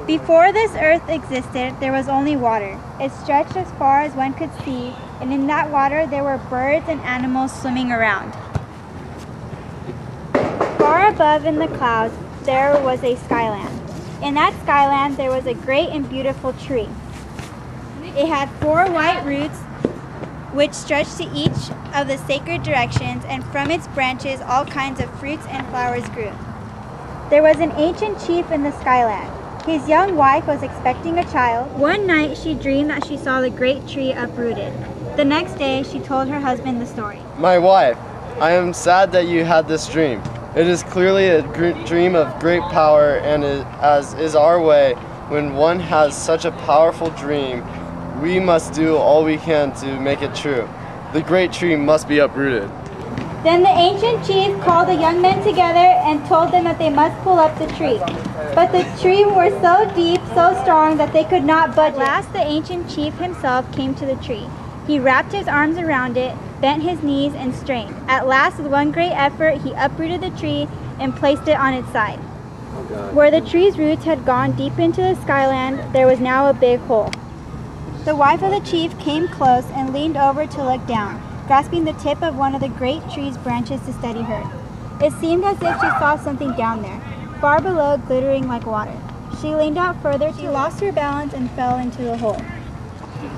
Before this earth existed, there was only water. It stretched as far as one could see, and in that water there were birds and animals swimming around. Far above in the clouds, there was a skyland. In that skyland, there was a great and beautiful tree. It had 4 white roots, which stretched to each of the sacred directions, and from its branches all kinds of fruits and flowers grew. There was an ancient chief in the skyland. His young wife was expecting a child. One night she dreamed that she saw the great tree uprooted. The next day she told her husband the story. My wife, I am sad that you had this dream. It is clearly a dream of great power, and as is our way, when one has such a powerful dream, we must do all we can to make it true. The great tree must be uprooted. Then the ancient chief called the young men together and told them that they must pull up the tree. But the tree was so deep, so strong, that they could not budge. At last the ancient chief himself came to the tree. He wrapped his arms around it, bent his knees, and strained. At last, with one great effort, he uprooted the tree and placed it on its side. Where the tree's roots had gone deep into the skyland, there was now a big hole. The wife of the chief came close and leaned over to look down, grasping the tip of one of the great tree's branches to steady her. It seemed as if she saw something down there, far below, glittering like water. She leaned out further. She lost her balance and fell into the hole.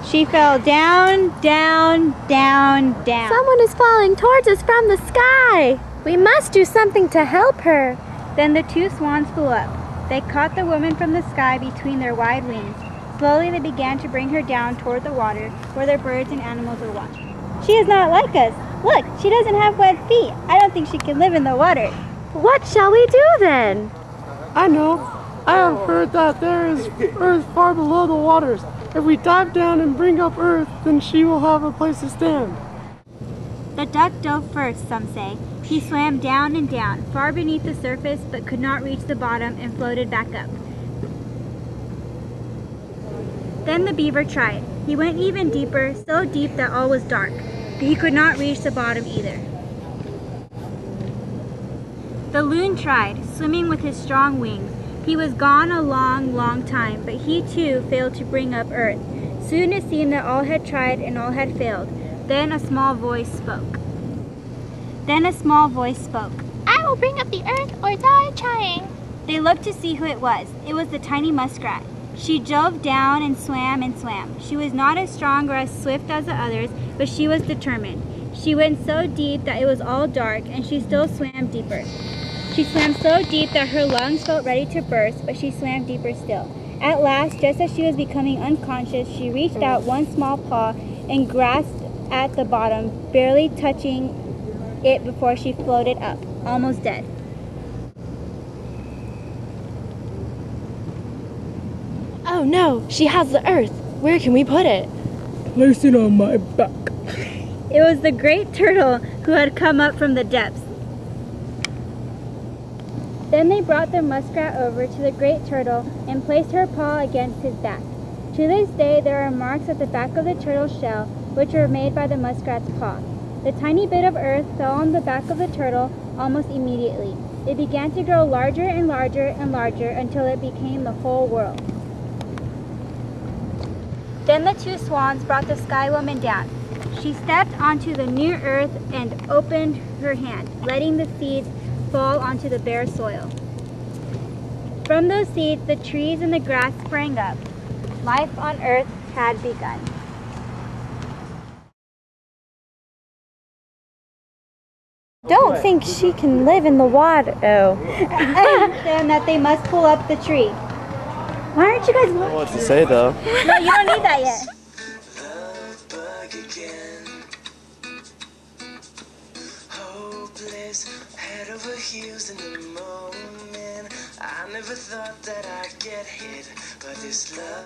She fell down, down, down, down. Someone is falling towards us from the sky. We must do something to help her. Then the 2 swans flew up. They caught the woman from the sky between their wide wings. Slowly they began to bring her down toward the water, where the birds and animals were watching. She is not like us. Look, she doesn't have wet feet. I don't think she can live in the water. What shall we do then? I know. I have heard that there is earth far below the waters. If we dive down and bring up earth, then she will have a place to stand. The duck dove first, some say. He swam down and down, far beneath the surface, but could not reach the bottom and floated back up. Then the beaver tried. He went even deeper, so deep that all was dark. But he could not reach the bottom either. The loon tried, swimming with his strong wings. He was gone a long, long time, but he too failed to bring up earth. Soon it seemed that all had tried and all had failed. Then a small voice spoke. I will bring up the earth or die trying. They looked to see who it was. It was the tiny muskrat. She dove down and swam and swam. She was not as strong or as swift as the others, but she was determined. She went so deep that it was all dark, and she still swam deeper. She swam so deep that her lungs felt ready to burst, but she swam deeper still. At last, just as she was becoming unconscious, she reached out one small paw and grasped at the bottom, barely touching it before she floated up, almost dead. Oh no, she has the earth. Where can we put it? Place it on my back. It was the great turtle who had come up from the depths. Then they brought the muskrat over to the great turtle and placed her paw against his back. To this day there are marks at the back of the turtle's shell, which were made by the muskrat's paw. The tiny bit of earth fell on the back of the turtle almost immediately. It began to grow larger and larger and larger until it became the whole world. Then the 2 swans brought the sky woman down. She stepped onto the new earth and opened her hand, letting the seeds fall onto the bare soil. From those seeds, the trees and the grass sprang up. Life on earth had begun. Don't think she can live in the water. Oh. And that they must pull up the tree. Why aren't you guys looking? What to say though? No, you don't need that yet. Head over heels in the moment. I never thought that I'd get hit, but this love